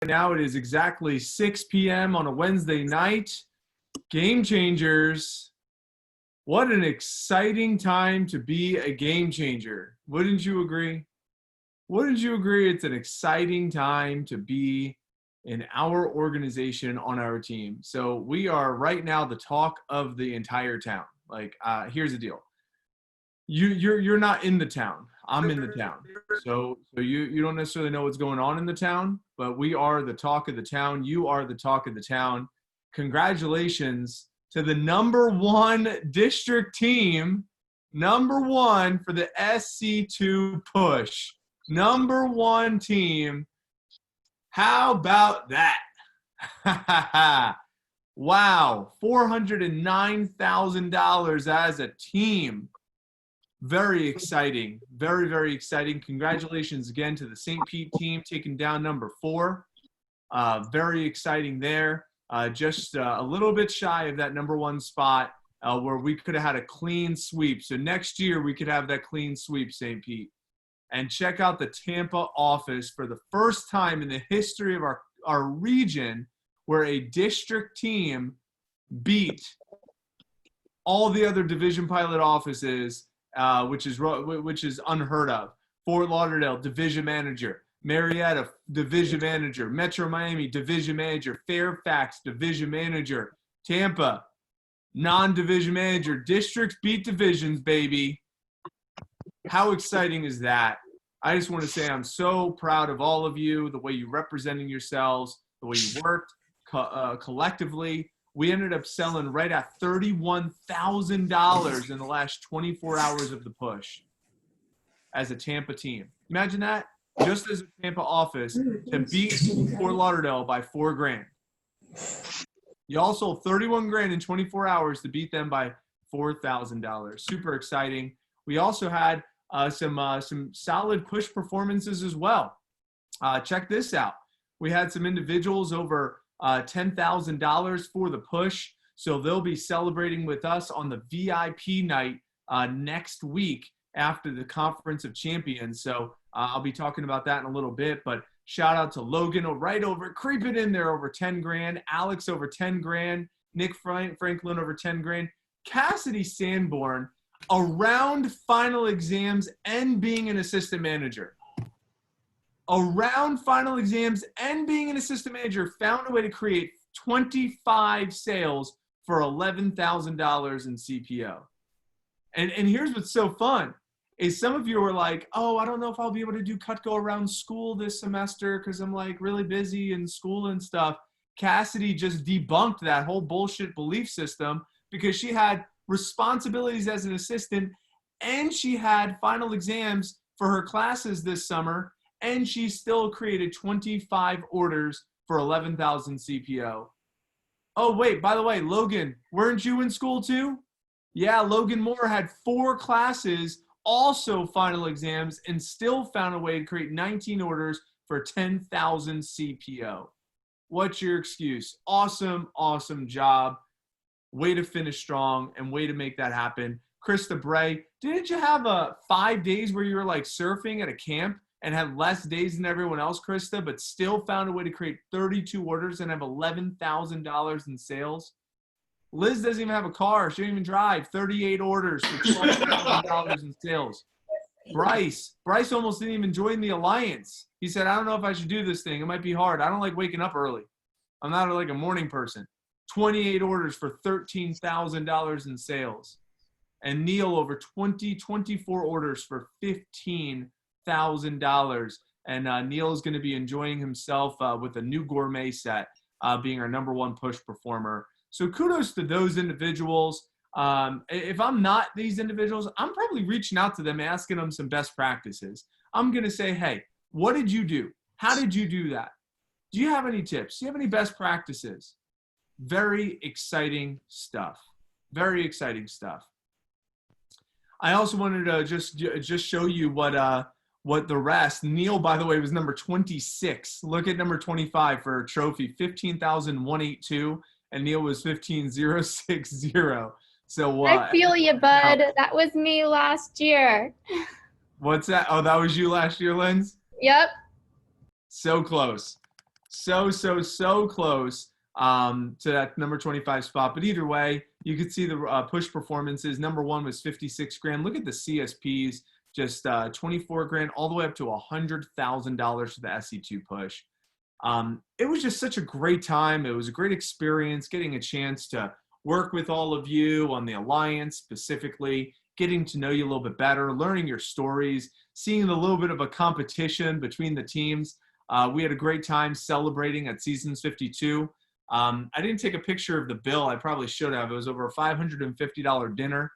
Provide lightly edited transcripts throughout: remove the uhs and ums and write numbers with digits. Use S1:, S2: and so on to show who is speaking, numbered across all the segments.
S1: now it is exactly 6 p.m. on a Wednesday night. Game changers. What an exciting time to be a game changer. Wouldn't you agree? Wouldn't you agree it's an exciting time to be in our organization on our team? So we are right now the talk of the entire town. Here's the deal. You're not in the town. I'm in the town. So you don't necessarily know what's going on in the town, but we are the talk of the town. You are the talk of the town. Congratulations to the #1 district team, #1 for the SC2 push. #1 team. How about that? Wow, $409,000 as a team. Very exciting. Very, very exciting. Congratulations again to the St. Pete team taking down #4. Very exciting there. Just a little bit shy of that #1 spot where we could have had a clean sweep. So next year we could have that clean sweep, St. Pete. And check out the Tampa office for the first time in the history of our region where a district team beat all the other division pilot offices, which is unheard of. Fort Lauderdale, division manager. Marietta, division manager. Metro Miami, division manager. Fairfax, division manager. Tampa, non-division manager. Districts beat divisions, baby. How exciting is that? I just want to say I'm so proud of all of you, the way you representing yourselves, the way you worked collectively. We ended up selling right at $31,000 in the last 24 hours of the push as a Tampa team. Imagine that, just as a Tampa office, to beat Fort Lauderdale by $4,000. Y'all sold $31,000 in 24 hours to beat them by $4,000. Super exciting. We also had some solid push performances as well. Check this out. We had some individuals over $10,000 for the push. So they'll be celebrating with us on the VIP night next week after the Conference of Champions. So I'll be talking about that in a little bit, but shout out to Logan creeping in there over $10,000, Alex over $10,000, Nick Franklin over $10,000, Cassidy Sanborn around final exams and being an assistant manager. Around final exams and being an assistant manager, found a way to create 25 sales for $11,000 in CPO. And here's what's so fun is some of you are like, oh, I don't know if I'll be able to do Cutco around school this semester because I'm like really busy in school and stuff. Cassidy just debunked that whole bullshit belief system because she had responsibilities as an assistant and she had final exams for her classes this summer. And she still created 25 orders for 11,000 CPO. Oh, wait, by the way, Logan, weren't you in school too? Yeah, Logan Moore had 4 classes, also final exams, and still found a way to create 19 orders for 10,000 CPO. What's your excuse? Awesome, awesome job. Way to finish strong and way to make that happen. Krista Bray, didn't you have 5 days where you were like surfing at a camp and had less days than everyone else, Krista, but still found a way to create 32 orders and have $11,000 in sales? Liz doesn't even have a car. She didn't even drive. 38 orders for $12,000 in sales. Bryce almost didn't even join the Alliance. He said, I don't know if I should do this thing. It might be hard. I don't like waking up early. I'm not like a morning person. 28 orders for $13,000 in sales. And Neil over 24 orders for $15,000. And Neil is going to be enjoying himself with a new gourmet set, being our #1 push performer. So kudos to those individuals. If I'm not these individuals, I'm probably reaching out to them, asking them some best practices. I'm going to say, hey, what did you do? How did you do that? Do you have any tips? Do you have any best practices? Very exciting stuff. Very exciting stuff. I also wanted to just show you what the rest. Neil, by the way, was number 26. Look at number 25 for a trophy, 15,182, and Neil was 15,060. So
S2: I feel you, bud. That was me last year.
S1: What's that? Oh, that was you last year, Linz?
S2: Yep.
S1: So close. So close to that number 25 spot. But either way, you could see the push performances. Number one was 56 grand. Look at the CSPs, just 24 grand, all the way up to $100,000 for the SE2 push. It was just such a great time. It was a great experience getting a chance to work with all of you on the Alliance specifically, getting to know you a little bit better, learning your stories, seeing a little bit of a competition between the teams. We had a great time celebrating at Seasons 52. I didn't take a picture of the bill. I probably should have. It was over a $550 dinner.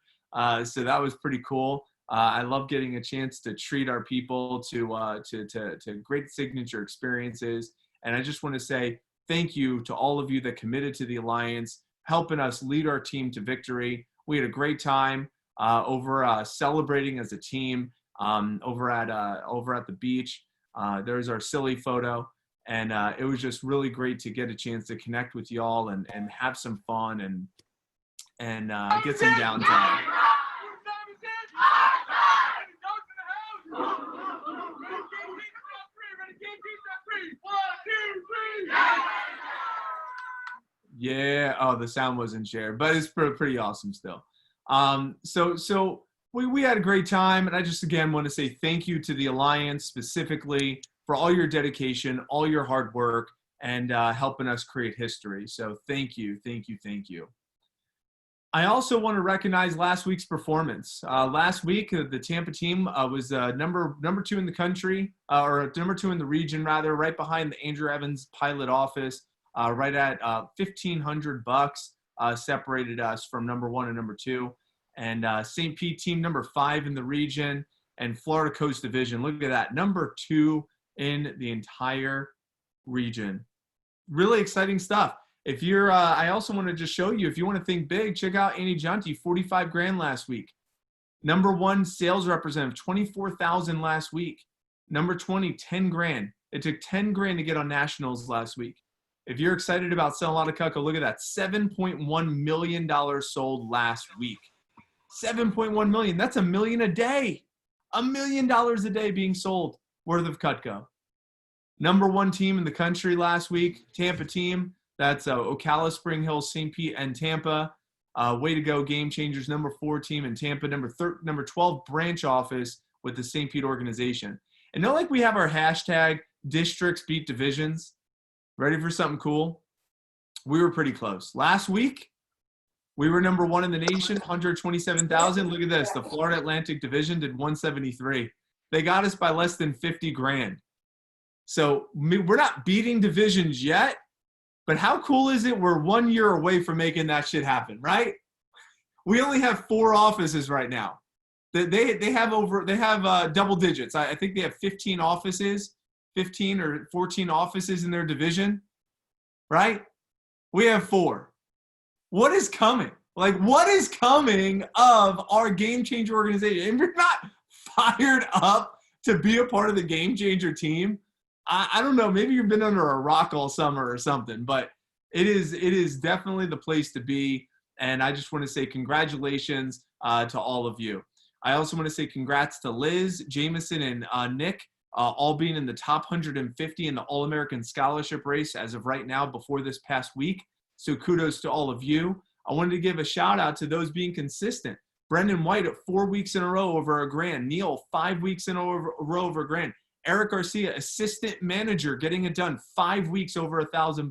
S1: So that was pretty cool. I love getting a chance to treat our people to great signature experiences. And I just want to say thank you to all of you that committed to the Alliance, helping us lead our team to victory. We had a great time over celebrating as a team over at the beach. There's our silly photo. And it was just really great to get a chance to connect with y'all and have some fun and get some downtime. Yeah. Oh, the sound wasn't shared, but it's pretty awesome still. So we had a great time, and I just again want to say thank you to the Alliance specifically for all your dedication, all your hard work, and helping us create history. So thank you. I also want to recognize last week's performance. Last week, the Tampa team was number 2 in the country, or number 2 in the region, rather, right behind the Andrew Evans Pilot Office, right at $1,500 separated us from number 1 and number 2. And St. Pete team number 5 in the region, and Florida Coast Division. Look at that, number 2 in the entire region. Really exciting stuff. If you're, I also want to just show you, if you want to think big, check out Annie Junti, 45 grand last week. Number 1 sales representative, 24,000 last week. Number 20, 10 grand. It took 10 grand to get on nationals last week. If you're excited about selling a lot of Cutco, look at that, $7.1 million sold last week. 7.1 million. That's $1 million a day. $1 million a day being sold worth of Cutco. Number 1 team in the country last week, Tampa team. That's Ocala, Spring Hill, St. Pete, and Tampa. Way to go, Game Changers. Number 4 team in Tampa. Number 12 branch office with the St. Pete organization. And not like we have our hashtag districts beat divisions. Ready for something cool? We were pretty close. Last week, we were number 1 in the nation, 127,000. Look at this. The Florida Atlantic Division did 173. They got us by less than 50 grand. So we're not beating divisions yet, but how cool is it? We're 1 year away from making that shit happen, right? We only have 4 offices right now. They have double digits. I think they have 15 offices, 15 or 14 offices in their division, right? We have 4. What is coming? Like, what is coming of our Game Changer organization? If you're not fired up to be a part of the Game Changer team, I don't know. Maybe you've been under a rock all summer or something, but it is definitely the place to be. And I just want to say congratulations to all of you. I also want to say congrats to Liz, Jameson, and Nick, all being in the top 150 in the All-American Scholarship race as of right now before this past week. So kudos to all of you. I wanted to give a shout out to those being consistent. Brendan White at 4 weeks in a row over $1,000. Neil, 5 weeks in a row over $1,000. Eric Garcia, assistant manager, getting it done 5 weeks over $1,000.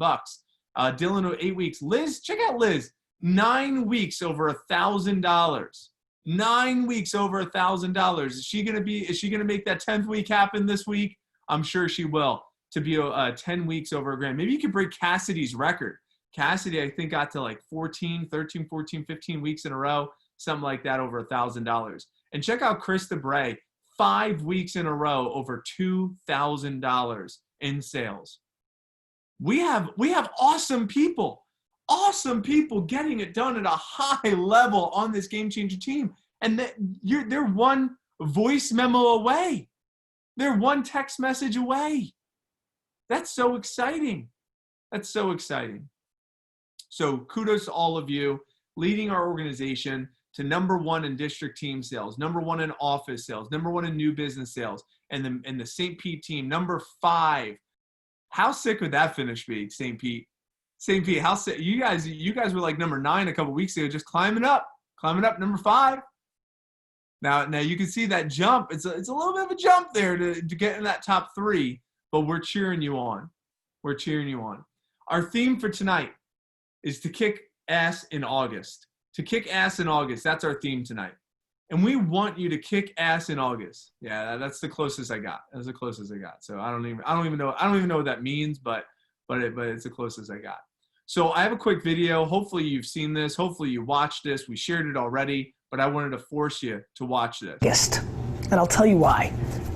S1: Dylan, 8 weeks. Liz, check out Liz, 9 weeks over $1,000. 9 weeks over $1,000. Is she gonna make that 10th week happen this week? I'm sure she will. To be 10 weeks over $1,000. Maybe you could break Cassidy's record. Cassidy, I think, got to like 13, 14, 15 weeks in a row, something like that, over $1,000. And check out Krista Bray, 5 weeks in a row over $2,000 in sales. We have awesome people getting it done at a high level on this Game Changer team. And they're one voice memo away. They're one text message away. That's so exciting. So kudos to all of you leading our organization to number 1 in district team sales, number 1 in office sales, number 1 in new business sales, and the St. Pete team, number 5, How sick would that finish be, St. Pete? St. Pete, how sick? You guys were like number 9 a couple weeks ago, just climbing up number 5. Now you can see that jump. It's a little bit of a jump there to get in that top 3, but we're cheering you on. We're cheering you on. Our theme for tonight is to kick ass in August. To kick ass in August. That's our theme tonight. And we want you to kick ass in August. Yeah, that's the closest I got. That's the closest I got. So I don't even know what that means, but it's the closest I got. So I have a quick video. Hopefully you've seen this. Hopefully you watched this. We shared it already, but I wanted to force you to watch this.
S3: August. And I'll tell you why.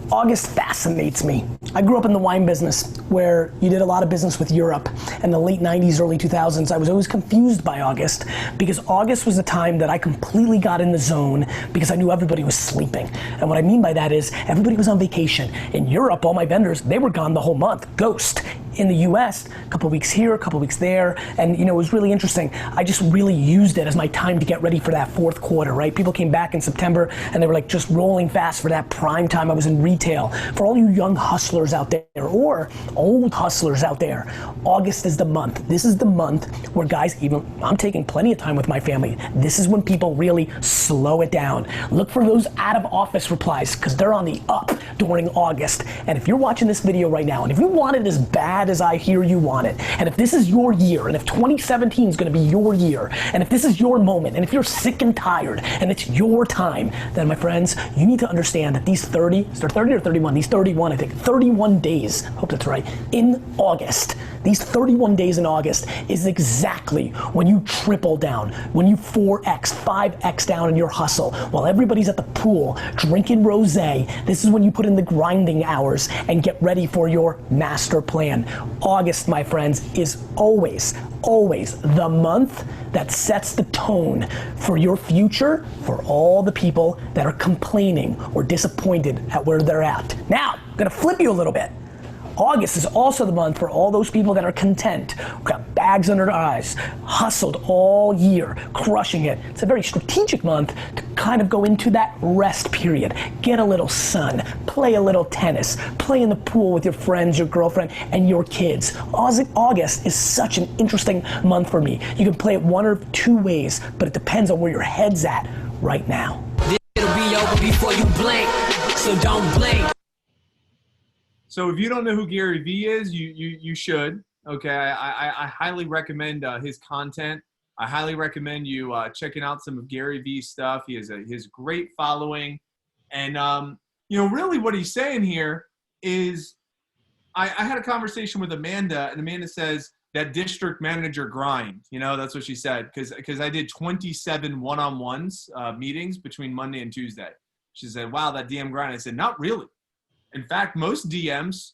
S3: August fascinates me. I grew up in the wine business where you did a lot of business with Europe. In the late 90s, early 2000s, I was always confused by August because August was the time that I completely got in the zone because I knew everybody was sleeping. And what I mean by that is everybody was on vacation. In Europe, all my vendors, they were gone the whole month, ghost. In the US, a couple weeks here, a couple weeks there, and it was really interesting. I just really used it as my time to get ready for that fourth quarter, right? People came back in September and they were like just rolling fast for that prime time. I was in retail. For all you young hustlers out there or old hustlers out there, August is the month. This is the month where guys, I'm taking plenty of time with my family. This is when people really slow it down. Look for those out of office replies because they're on the up during August. And if you're watching this video right now, and if you want it as bad as I hear you want it, and if this is your year, and if 2017 is gonna be your year, and if this is your moment, and if you're sick and tired, and it's your time, then my friends, you need to understand that these 30 or 31, these 31, I think, 31 days, hope that's right, in August, these 31 days in August is exactly when you triple down, when you 4X, 5X down in your hustle. While everybody's at the pool drinking rosé, this is when you put in the grinding hours and get ready for your master plan. August, my friends, is always the month that sets the tone for your future for all the people that are complaining or disappointed at where they're at. Now, I'm gonna flip you a little bit. August is also the month for all those people that are content, who got bags under their eyes, hustled all year, crushing it. It's a very strategic month to kind of go into that rest period. Get a little sun, play a little tennis, play in the pool with your friends, your girlfriend, and your kids. August is such an interesting month for me. You can play it one or two ways, but it depends on where your head's at right now.
S4: It'll be over before you blink, so don't blink.
S1: So if you don't know who Gary Vee is, you should. Okay, I highly recommend his content. I highly recommend you checking out some of Gary Vee's stuff. He has his great following, and really what he's saying here is, I had a conversation with Amanda, and Amanda says that district manager grind. That's what she said because I did 27 one-on-ones meetings between Monday and Tuesday. She said, "Wow, that DM grind." I said, "Not really. In fact, most DMs,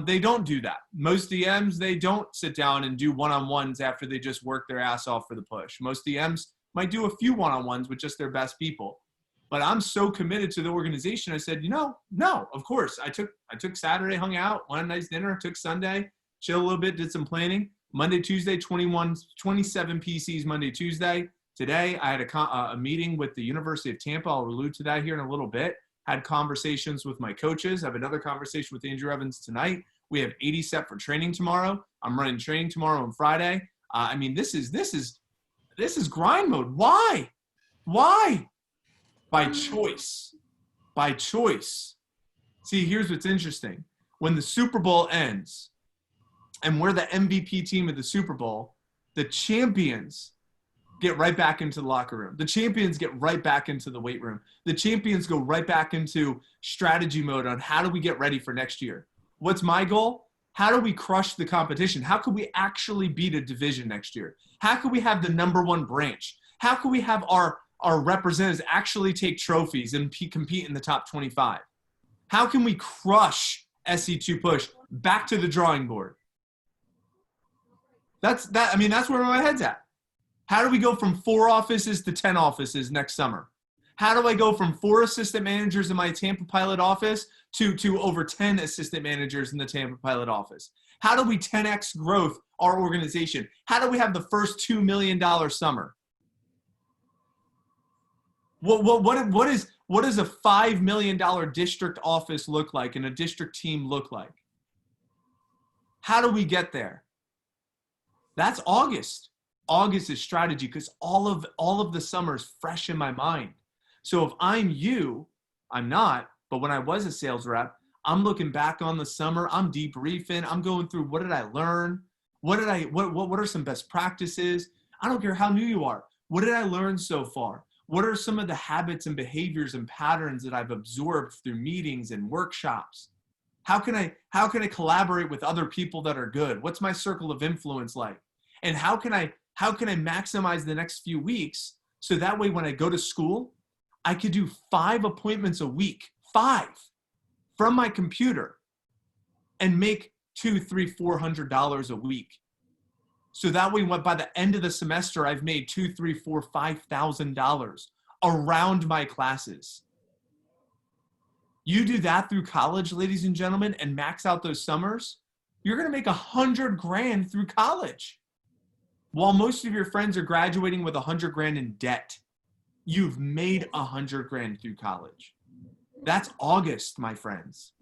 S1: they don't do that. Most DMs, they don't sit down and do one-on-ones after they just work their ass off for the push. Most DMs might do a few one-on-ones with just their best people. But I'm so committed to the organization, I said, no, of course. I took Saturday, hung out, went on a nice dinner, took Sunday, chilled a little bit, did some planning. Monday, Tuesday, 27 PCs Monday, Tuesday. Today, I had a meeting with the University of Tampa. I'll allude to that here in a little bit. Had conversations with my coaches. I have another conversation with Andrew Evans tonight. We have 80 set for training tomorrow. I'm running training tomorrow and Friday. This is grind mode. Why? By choice. See, here's what's interesting. When the Super Bowl ends and we're the MVP team of the Super Bowl, the champions get right back into the locker room. The champions get right back into the weight room. The champions go right back into strategy mode on how do we get ready for next year. What's my goal? How do we crush the competition? How can we actually beat a division next year? How can we have the #1 branch? How can we have our representatives actually take trophies and compete in the top 25? How can we crush SC2 push back to the drawing board? That's where my head's at. How do we go from 4 offices to 10 offices next summer? How do I go from 4 assistant managers in my Tampa Pilot office to over 10 assistant managers in the Tampa Pilot office? How do we 10x growth our organization? How do we have the first $2 million summer? What does a $5 million district office look like and a district team look like? How do we get there? That's August. August is strategy because all of the summer is fresh in my mind. So if I'm you, I'm not, but when I was a sales rep, I'm looking back on the summer, I'm debriefing, I'm going through what did I learn? What are some best practices? I don't care how new you are. What did I learn so far? What are some of the habits and behaviors and patterns that I've absorbed through meetings and workshops? How can I collaborate with other people that are good? What's my circle of influence like? And how can I maximize the next few weeks so that way when I go to school, I could do 5 appointments a week, 5 from my computer and make $200, $300, $400 a week. So that way by the end of the semester, I've made $2,000, $3,000, $4,000, $5,000 around my classes. You do that through college, ladies and gentlemen, and max out those summers, you're going to make $100,000 through college. While most of your friends are graduating with $100,000 in debt, you've made $100,000 through college. That's August, my friends.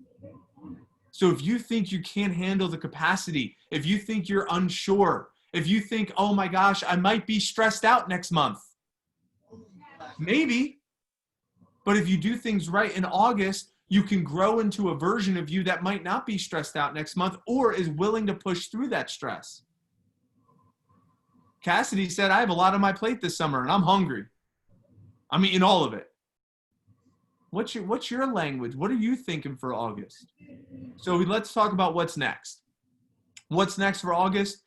S1: So if you think you can't handle the capacity, if you think you're unsure, if you think, oh my gosh, I might be stressed out next month, maybe. But if you do things right in August, you can grow into a version of you that might not be stressed out next month or is willing to push through that stress. Cassidy said, I have a lot on my plate this summer and I'm hungry. I'm eating all of it. What's your language? What are you thinking for August? So let's talk about what's next. What's next for August?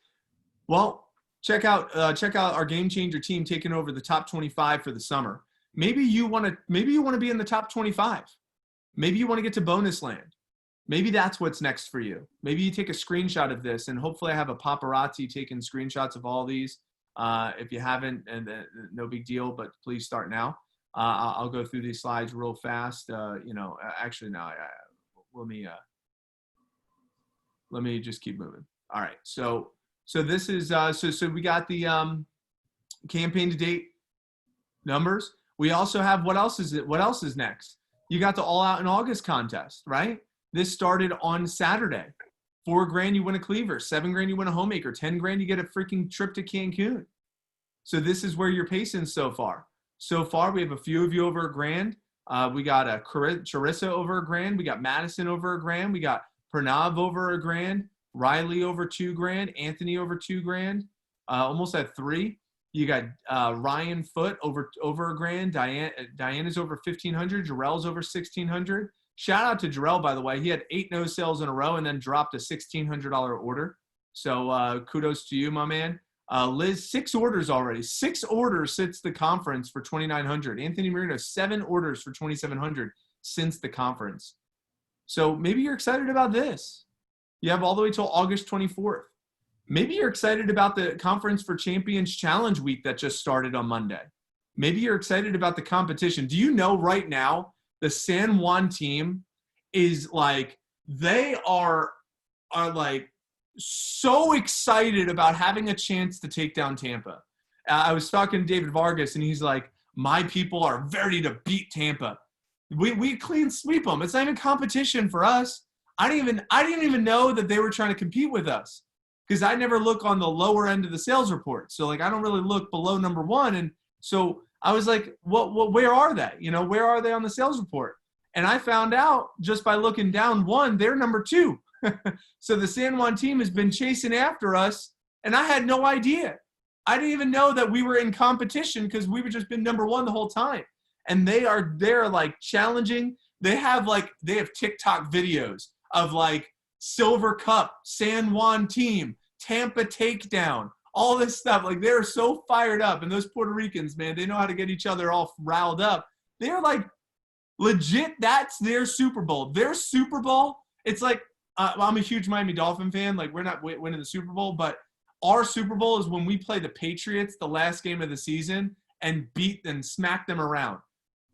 S1: Well, check out our Game Changer team taking over the top 25 for the summer. Maybe you want to be in the top 25. Maybe you want to get to bonus land. Maybe that's what's next for you. Maybe you take a screenshot of this, and hopefully I have a paparazzi taking screenshots of all these. If you haven't, and no big deal, but please start now. I'll go through these slides real fast. Actually, no. Let me just keep moving. All right. So this is so we got the campaign to date numbers. We also have what else is next? You got the All Out in August contest, right? This started on Saturday. $4,000 you win a cleaver, $7,000 you win a homemaker, $10,000 you get a freaking trip to Cancun. So this is where you're pacing so far. So far, we have a few of you over $1,000. We got a Charissa over $1,000. We got Madison over $1,000. We got Pranav over $1,000. Riley over $2,000. Anthony over $2,000. Almost at $3,000. You got Ryan Foote over $1,000. Diana's over $1,500. Jarrell's over $1,600. Shout out to Jarrell, by the way. He had 8 no sales in a row and then dropped a $1,600 order. So kudos to you, my man. Liz, 6 orders already. 6 orders since the conference for $2,900. Anthony Marino, 7 orders for $2,700 since the conference. So maybe you're excited about this. You have all the way till August 24th. Maybe you're excited about the Conference for Champions Challenge week that just started on Monday. Maybe you're excited about the competition. Do you know right now the San Juan team is like, they are like so excited about having a chance to take down Tampa. I was talking to David Vargas and he's like, my people are ready to beat Tampa. We clean sweep them. It's not even competition for us. I didn't even know that they were trying to compete with us because I never look on the lower end of the sales report. So like, I don't really look below number 1. And so I was like, where are they? Where are they on the sales report? And I found out just by looking down 1, they're number 2. So the San Juan team has been chasing after us, and I had no idea. I didn't even know that we were in competition because we've just been number 1 the whole time. And they're like challenging. They have TikTok videos of like Silver Cup, San Juan team, Tampa takedown, all this stuff. Like they're so fired up. And those Puerto Ricans, man, they know how to get each other all riled up. They're like legit. That's their Super Bowl. Their Super Bowl. It's like, I'm a huge Miami Dolphin fan. Like we're not winning the Super Bowl, but our Super Bowl is when we play the Patriots the last game of the season and beat and smack them around.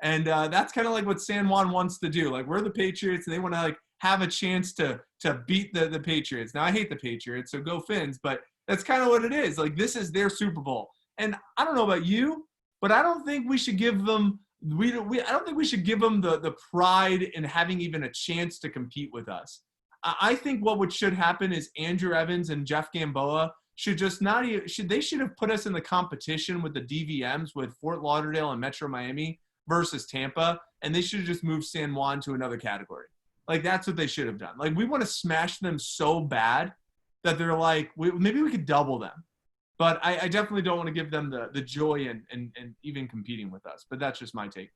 S1: And that's kind of like what San Juan wants to do. Like we're the Patriots and they want to like have a chance to beat the Patriots. Now I hate the Patriots, so go Fins, but that's kind of what it is. Like this is their Super Bowl. And I don't know about you, but I don't think we should give them I don't think we should give them the pride in having even a chance to compete with us. I think what should happen is Andrew Evans and Jeff Gamboa should just not even they should have put us in the competition with the DVMs with Fort Lauderdale and Metro Miami versus Tampa, and they should have just moved San Juan to another category. Like, that's what they should have done. Like, we want to smash them so bad that they're like, maybe we could double them. But I definitely don't want to give them the joy and even competing with us. But that's just my take.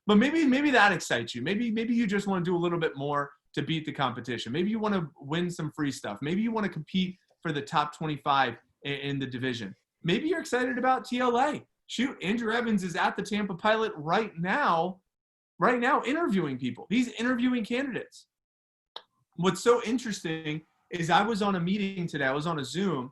S1: But maybe that excites you. Maybe you just want to do a little bit more to beat the competition. Maybe you want to win some free stuff. Maybe you want to compete for the top 25 in the division. Maybe you're excited about TLA. Shoot, Andrew Evans is at the Tampa Pilot right now interviewing people. He's interviewing candidates. What's so interesting is I was on a meeting today. I was on a Zoom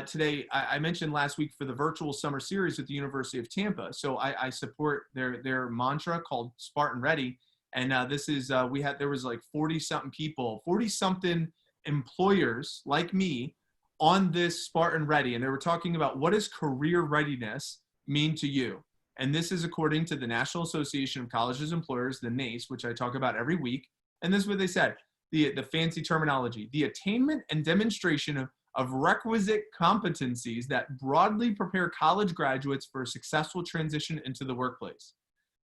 S1: today. I mentioned last week for the virtual summer series with the University of Tampa. So I support their mantra called Spartan Ready. And this is, there was like 40-something people, 40-something employers like me on this Spartan Ready. And they were talking about, what does career readiness mean to you? And this is according to the National Association of Colleges and Employers, the NACE, which I talk about every week. And this is what they said, the fancy terminology, the attainment and demonstration of requisite competencies that broadly prepare college graduates for a successful transition into the workplace.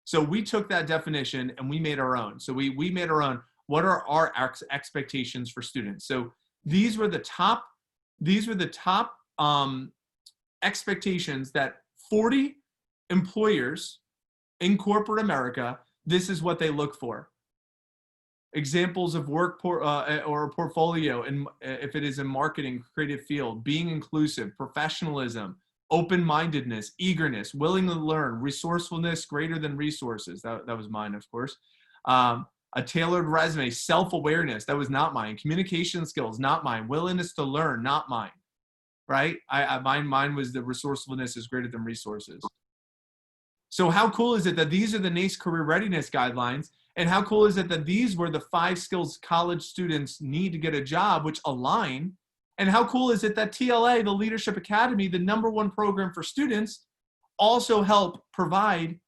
S1: So we took that definition and we made our own. So we made our own. What are our expectations for students? So these were the top expectations that 40 employers in corporate America, this is what they look for. Examples of work or a portfolio, and if it is in marketing, creative field, being inclusive, professionalism, open-mindedness, eagerness, willing to learn, resourcefulness greater than resources. That was mine, of course. A tailored resume, self-awareness. That was not mine. Communication skills, not mine. Willingness to learn, not mine. Right? Mine was the resourcefulness is greater than resources. So how cool is it that these are the NACE career readiness guidelines? And how cool is it that these were the 5 skills college students need to get a job, which align? And how cool is it that TLA, the Leadership Academy, the #1 program for students, also help provide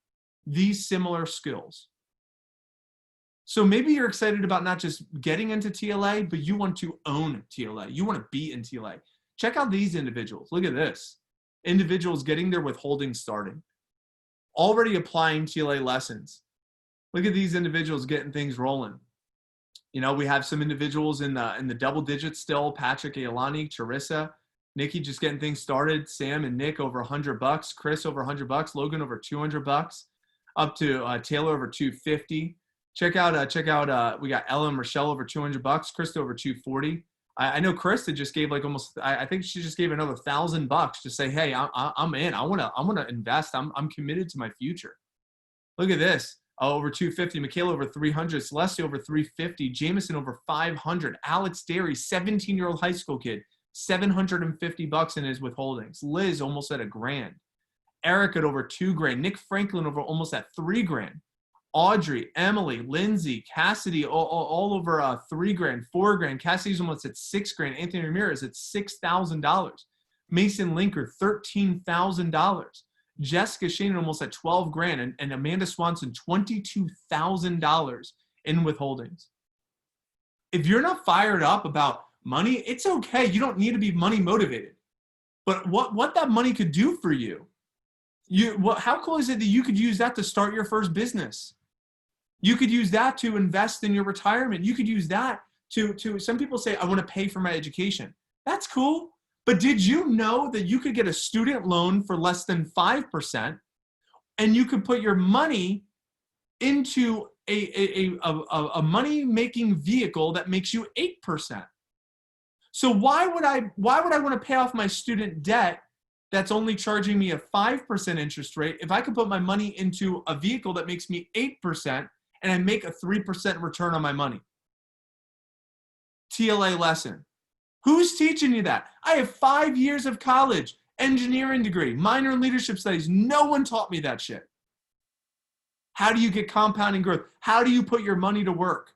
S1: these similar skills? So maybe you're excited about not just getting into TLA, but you want to own TLA. You want to be in TLA. Check out these individuals. Look at this. Individuals getting their withholding started. Already applying TLA lessons. Look at these individuals getting things rolling. You know, we have some individuals in the double digits still. Patrick, Ailani, Charissa, Nikki just getting things started. Sam and Nick over $100. Chris over $100. Logan over $200. Up to Taylor over $250. Check out. We got Ella and Rochelle over $200. Krista over $240. I know Krista just gave like almost. I think she just gave another $1,000 to say, hey, I'm in. I wanna invest. I'm committed to my future. Look at this. Over $250. Michaela over $300. Celeste over $350. Jameson over $500. Alex Derry, 17-year-old high school kid, $750 in his withholdings. Liz almost at $1,000. Eric at over $2,000. Nick Franklin over almost at $3,000. Audrey, Emily, Lindsay, Cassidy, all over $3,000, $4,000. Cassidy's almost at $6,000. Anthony Ramirez at $6,000. Mason Linker, $13,000. Jessica Shannon almost at $12,000, and Amanda Swanson, $22,000 in withholdings. If you're not fired up about money, it's okay. You don't need to be money motivated. But what that money could do for you, how cool is it that you could use that to start your first business? You could use that to invest in your retirement. You could use that to some people say, I want to pay for my education. That's cool. But did you know that you could get a student loan for less than 5%, and you could put your money into a money-making vehicle that makes you 8%? So why would I want to pay off my student debt that's only charging me a 5% interest rate if I could put my money into a vehicle that makes me 8% and I make a 3% return on my money? TLA lesson. Who's teaching you that? I have 5 years of college, engineering degree, minor in leadership studies. No one taught me that shit. How do you get compounding growth? How do you put your money to work?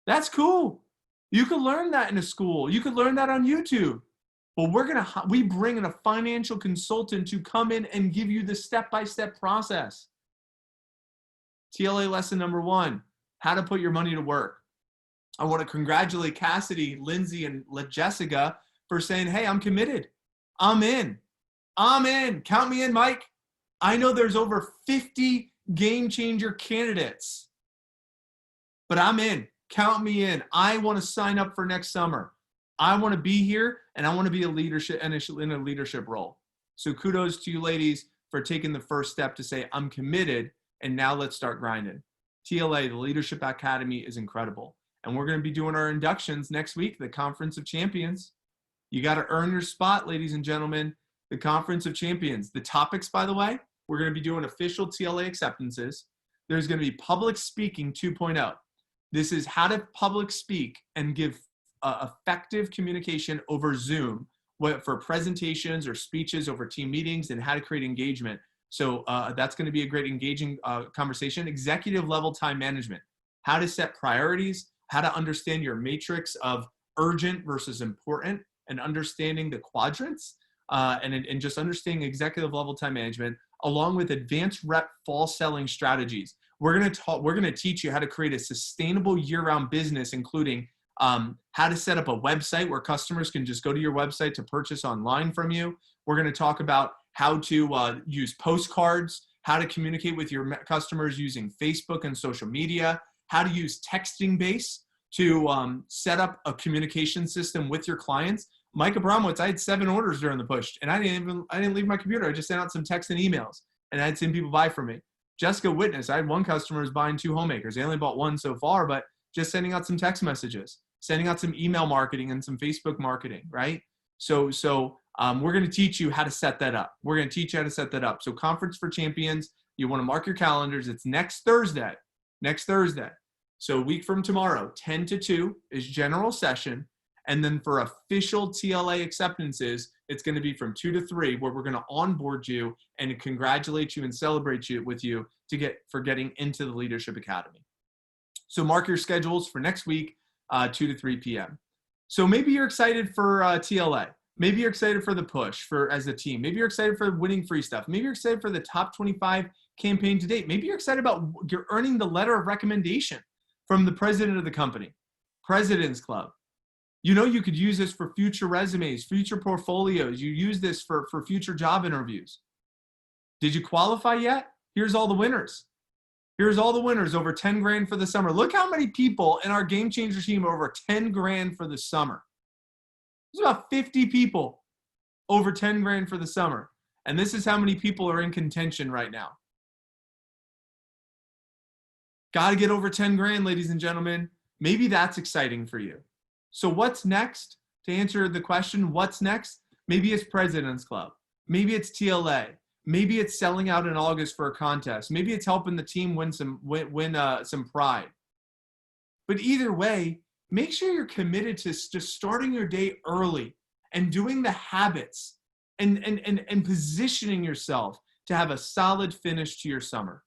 S1: That's cool. You could learn that in a school. You could learn that on YouTube. But we bring in a financial consultant to come in and give you the step-by-step process. TLA lesson #1, how to put your money to work. I want to congratulate Cassidy, Lindsay, and Jessica for saying, hey, I'm committed. I'm in. I'm in. Count me in, Mike. I know there's over 50 game changer candidates, but I'm in. Count me in. I want to sign up for next summer. I want to be here, and I want to be in a leadership role. So kudos to you ladies for taking the first step to say, I'm committed, and now let's start grinding. TLA, the Leadership Academy, is incredible. And we're going to be doing our inductions next week, the Conference of Champions. You got to earn your spot, ladies and gentlemen, the Conference of Champions. The topics, by the way, we're going to be doing official TLA acceptances. There's going to be public speaking 2.0. This is how to public speak and give effective communication over Zoom for presentations or speeches over team meetings, and how to create engagement. So that's going to be a great engaging conversation. Executive level time management, how to set priorities, how to understand your matrix of urgent versus important, and understanding the quadrants, and just understanding executive level time management, along with advanced rep fall selling strategies. We're going to teach you how to create a sustainable year-round business, including how to set up a website where customers can just go to your website to purchase online from you. We're going to talk about how to use postcards, how to communicate with your customers using Facebook and social media, how to use texting base to set up a communication system with your clients. Mike Abramowitz, I had 7 orders during the push, and I didn't leave my computer. I just sent out some texts and emails, and I had some people buy from me. Jessica witnessed, I had one customer who's buying 2 homemakers. They only bought 1 so far, but just sending out some text messages, sending out some email marketing and some Facebook marketing, right? So we're going to teach you how to set that up. We're going to teach you how to set that up. So Conference for Champions, you want to mark your calendars. It's next Thursday. So a week from tomorrow, 10 to 2 is general session. And then for official TLA acceptances, it's going to be from 2 to 3, where we're going to onboard you and congratulate you and celebrate you with you for getting into the Leadership Academy. So mark your schedules for next week, 2 to 3 p.m. So maybe you're excited for TLA. Maybe you're excited for the push as a team. Maybe you're excited for winning free stuff. Maybe you're excited for the top 25 campaign to date. Maybe you're excited about you're earning the letter of recommendation from the president of the company, President's Club. You know, you could use this for future resumes, future portfolios. You use this for future job interviews. Did you qualify yet? Here's all the winners. Here's all the winners over 10 grand for the summer. Look how many people in our Game Changer team are over 10 grand for the summer. There's about 50 people over 10 grand for the summer. And this is how many people are in contention right now. Got to get over 10 grand, ladies and gentlemen. Maybe that's exciting for you. So what's next? To answer the question, what's next? Maybe it's President's Club. Maybe it's TLA. Maybe it's selling out in August for a contest. Maybe it's helping the team win some pride. But either way, make sure you're committed to just starting your day early and doing the habits and positioning yourself to have a solid finish to your summer.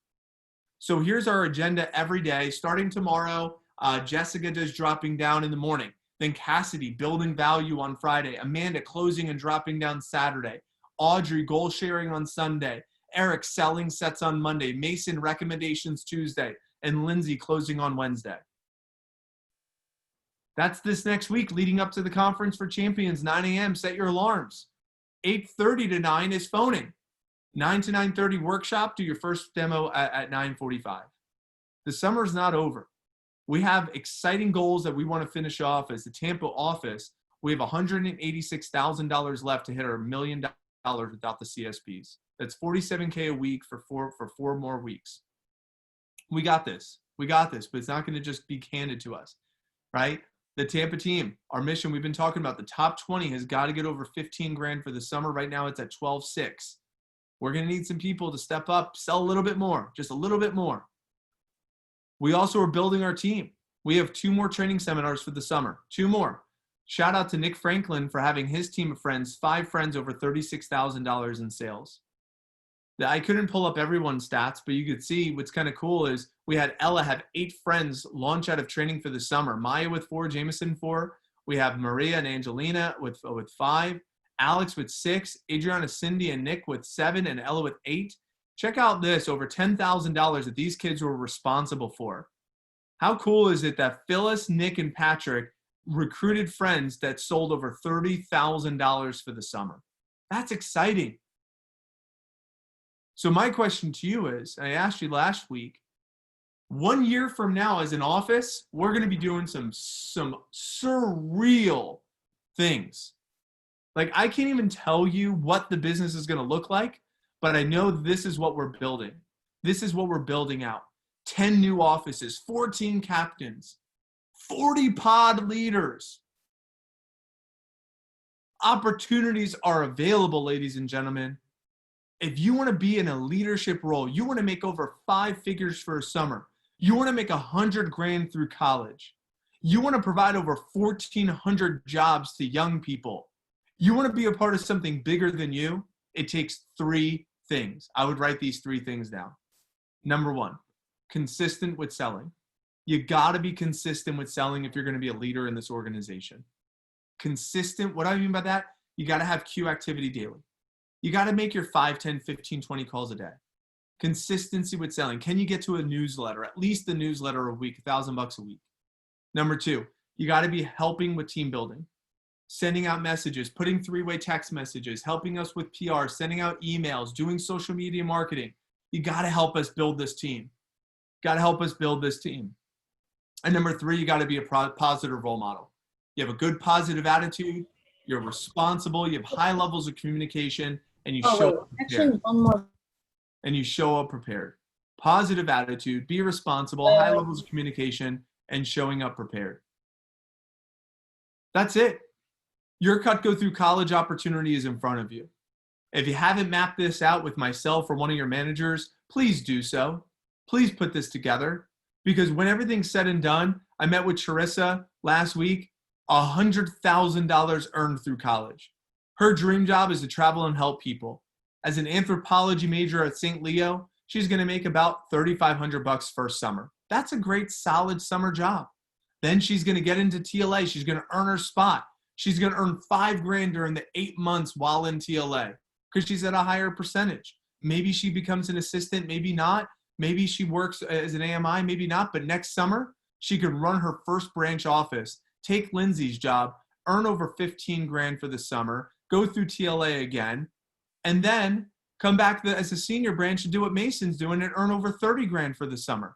S1: So here's our agenda every day. Starting tomorrow, Jessica does dropping down in the morning. Then Cassidy, building value on Friday. Amanda, closing and dropping down Saturday. Audrey, goal sharing on Sunday. Eric, selling sets on Monday. Mason, recommendations Tuesday. And Lindsay, closing on Wednesday. That's this next week leading up to the Conference for Champions, 9 a.m. Set your alarms. 8:30 to 9 is phoning. 9 to 9:30 workshop. Do your first demo at 9:45. The summer's not over. We have exciting goals that we want to finish off as the Tampa office. We have $186,000 left to hit our $1 million without the CSPs. That's $47K a week for four more weeks. We got this. But it's not going to just be handed to us, right? The Tampa team, our mission, we've been talking about the top 20 has got to get over 15 grand for the summer. Right now it's at 12.6. We're going to need some people to step up, sell a little bit more, just a little bit more. We also are building our team. We have 2 more training seminars for the summer, 2 more. Shout out to Nick Franklin for having his team of friends, 5 friends over $36,000 in sales. I couldn't pull up everyone's stats, but you could see what's kind of cool is we had Ella have 8 friends launch out of training for the summer. Maya with 4, Jameson 4. We have Maria and Angelina with 5, Alex with 6, Adriana, Cindy, and Nick with 7, and Ella with 8. Check out this, over $10,000 that these kids were responsible for. How cool is it that Phyllis, Nick, and Patrick recruited friends that sold over $30,000 for the summer? That's exciting. So my question to you is, and I asked you last week, 1 year from now as an office, we're going to be doing some surreal things. Like, I can't even tell you what the business is going to look like, but I know this is what we're building. This is what we're building out. 10 new offices, 14 captains, 40 pod leaders. Opportunities are available, ladies and gentlemen. If you want to be in a leadership role, you want to make over 5 figures for a summer, you want to make $100,000 through college, you want to provide over 1,400 jobs to young people, you want to be a part of something bigger than you, it takes 3 things. I would write these 3 things down. Number 1, consistent with selling. You got to be consistent with selling if you're going to be a leader in this organization. Consistent, what do I mean by that? You got to have Q activity daily. You got to make your 5, 10, 15, 20 calls a day. Consistency with selling. Can you get to a newsletter, at least the newsletter a week, $1,000 a week? Number 2, you got to be helping with team building, sending out messages, putting 3-way text messages, helping us with PR, sending out emails, doing social media marketing. You got to help us build this team. Got to help us build this team. And number 3, you got to be a positive role model. You have a good positive attitude, you're responsible, you have high levels of communication, and you show up prepared.
S2: One more.
S1: And you show up prepared. Positive attitude, be responsible, high levels of communication, and showing up prepared. That's it. Your Cutco Through College opportunity is in front of you. If you haven't mapped this out with myself or one of your managers, please do so. Please put this together, because when everything's said and done, I met with Charissa last week, $100,000 earned through college. Her dream job is to travel and help people. As an anthropology major at St. Leo, she's going to make about $3,500 first summer. That's a great, solid summer job. Then she's going to get into TLA. She's going to earn her spot. She's going to earn $5,000 during the 8 months while in TLA because she's at a higher percentage. Maybe she becomes an assistant, maybe not. Maybe she works as an AMI, maybe not. But next summer, she could run her first branch office, take Lindsay's job, earn over $15,000 for the summer, go through TLA again, and then come back as a senior branch and do what Mason's doing and earn over $30,000 for the summer.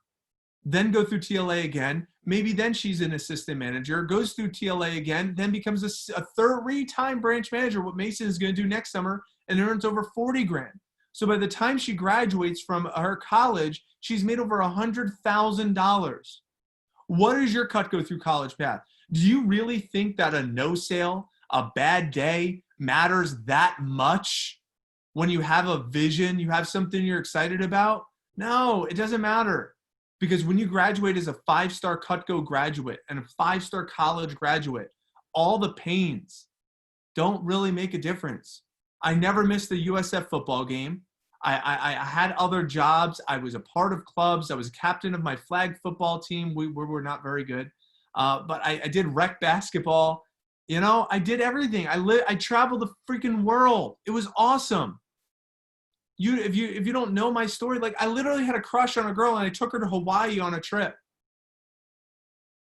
S1: Then go through TLA again. Maybe then she's an assistant manager, goes through TLA again, then becomes a 3-time branch manager, what Mason is going to do next summer, and earns over $40,000. So by the time she graduates from her college, she's made over $100,000. What is your Cutco Through College path? Do you really think that a no sale, a bad day matters that much when you have a vision, you have something you're excited about? No, it doesn't matter. Because when you graduate as a 5-star Cutco graduate and a 5-star college graduate, all the pains don't really make a difference. I never missed a USF football game. I had other jobs. I was a part of clubs. I was captain of my flag football team. We were not very good. But I did rec basketball. You know, I did everything. I traveled the freaking world. It was awesome. If you don't know my story, like I literally had a crush on a girl and I took her to Hawaii on a trip.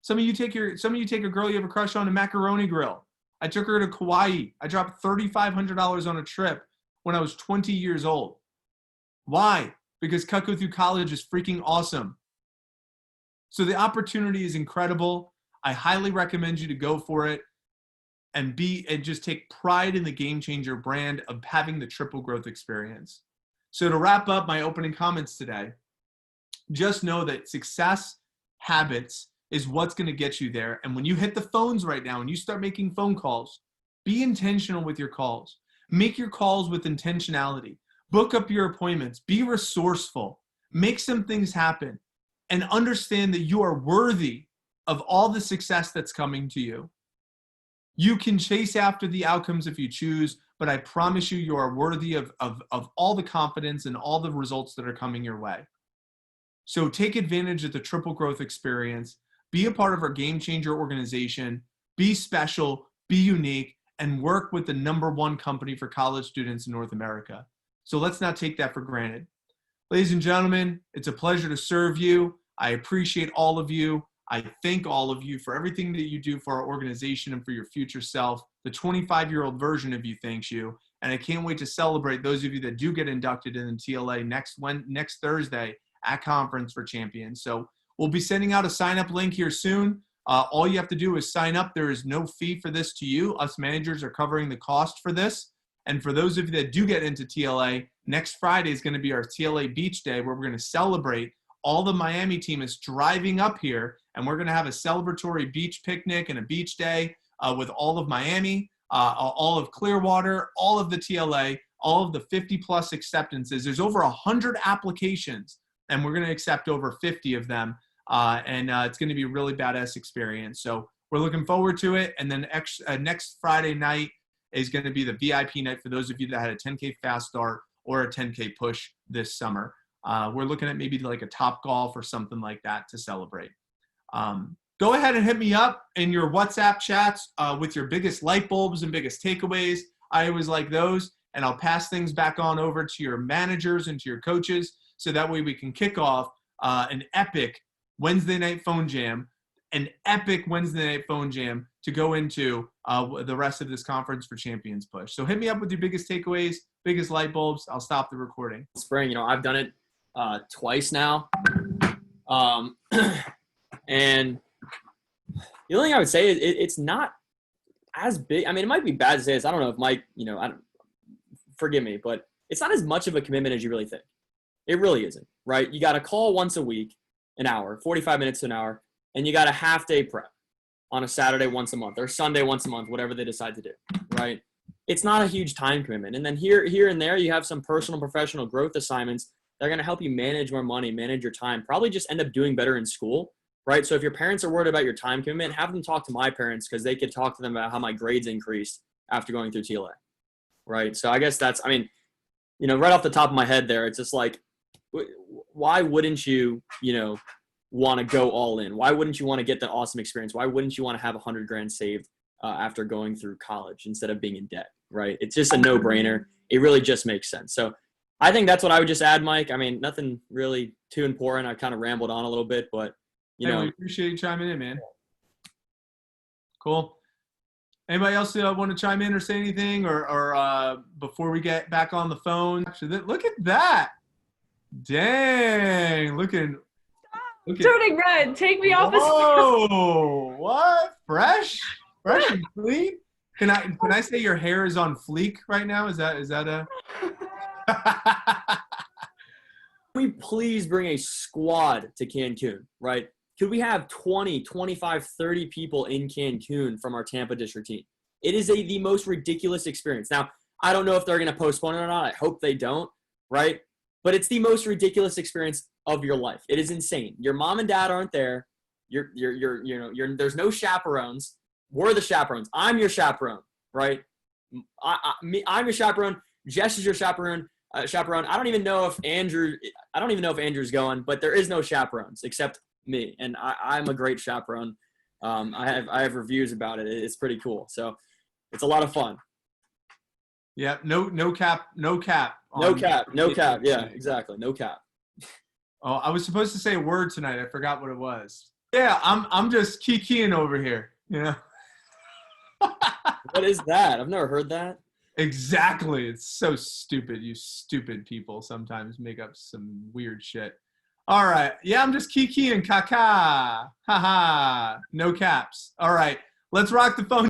S1: Some of you take a girl you have a crush on a Macaroni Grill. I took her to Kauai. I dropped $3,500 on a trip when I was 20 years old. Why? Because Cutco Through College is freaking awesome. So the opportunity is incredible. I highly recommend you to go for it and just take pride in the Game Changer brand of having the triple growth experience. So to wrap up my opening comments today, just know that success habits is what's going to get you there. And when you hit the phones right now and you start making phone calls, be intentional with your calls. Make your calls with intentionality. Book up your appointments. Be resourceful. Make some things happen. And understand that you are worthy of all the success that's coming to you. You can chase after the outcomes if you choose, but I promise you are worthy of all the confidence and all the results that are coming your way. So take advantage of the triple growth experience. Be a part of our Game Changer organization. Be special, be unique, and work with the #1 company for college students in North America. So let's not take that for granted. Ladies and gentlemen, it's a pleasure to serve you. I appreciate all of you. I thank all of you for everything that you do for our organization and for your future self. The 25-year-old version of you thanks you. And I can't wait to celebrate those of you that do get inducted in the TLA next Thursday at Conference for Champions. So we'll be sending out a sign-up link here soon. All you have to do is sign up. There is no fee for this to you. Us managers are covering the cost for this. And for those of you that do get into TLA, next Friday is going to be our TLA Beach Day, where we're going to celebrate. All the Miami team is driving up here, and we're going to have a celebratory beach picnic and a beach day with all of Miami, all of Clearwater, all of the TLA, all of the 50-plus acceptances. There's over 100 applications, and we're going to accept over 50 of them. It's going to be a really badass experience. So we're looking forward to it. And then next Friday night is going to be the VIP night for those of you that had a 10K fast start or a 10K push this summer. We're looking at maybe like a Top Golf or something like that to celebrate. Go ahead and hit me up in your WhatsApp chats with your biggest light bulbs and biggest takeaways. I always like those. And I'll pass things back on over to your managers and to your coaches, so that way we can kick off an epic Wednesday night phone jam, to go into the rest of this Conference for Champions push. So hit me up with your biggest takeaways, biggest light bulbs. I'll stop the recording.
S5: Spring, I've done it twice now. And the only thing I would say is it's not as big. I mean, it might be bad to say this. I don't know if Mike, forgive me, but it's not as much of a commitment as you really think. It really isn't, right? You got a call once a week, an hour, 45 minutes to an hour, and you got a half day prep on a Saturday once a month or Sunday once a month, whatever they decide to do, right? It's not a huge time commitment. And then here and there, you have some personal, professional growth assignments that are going to help you manage more money, manage your time, probably just end up doing better in school, right? So if your parents are worried about your time commitment, have them talk to my parents, because they could talk to them about how my grades increased after going through TLA, right? So I guess that's, right off the top of my head there, it's just like, why wouldn't you, want to go all in? Why wouldn't you want to get that awesome experience? Why wouldn't you want to have $100,000 saved after going through college instead of being in debt, right? It's just a no-brainer. It really just makes sense. So I think that's what I would just add, Mike. I mean, nothing really too important. I kind of rambled on a little bit, but
S1: we appreciate you chiming in, man. Cool. Anybody else want to chime in or say anything, or before we get back on the phone? Actually, look at that. Dang, looking.
S6: Turning red. Take me off the screen.
S1: Oh, what? Fresh and clean. Can I say your hair is on fleek right now? Is that a?
S5: Can we please bring a squad to Cancun, right? Could we have 20, 25, 30 people in Cancun from our Tampa district team? It is the most ridiculous experience. Now, I don't know if they're going to postpone it or not. I hope they don't, right? But it's the most ridiculous experience of your life. It is insane. Your mom and dad aren't there. There's no chaperones. We're the chaperones. I'm your chaperone, right? I'm your chaperone. Jess is your chaperone. I don't even know if Andrew's going, but there is no chaperones except me, and I'm a great chaperone. I have reviews about it. It's pretty cool. So it's a lot of fun.
S1: Yeah. No cap.
S5: No cap. Yeah, exactly. No cap.
S1: Oh, I was supposed to say a word tonight. I forgot what it was. Yeah, I'm just kikiing over here.
S5: What is that? I've never heard that.
S1: Exactly. It's so stupid. You stupid people sometimes make up some weird shit. All right. Yeah, I'm just kikiing. Kaka. Ha ha. No caps. All right. Let's rock the phone.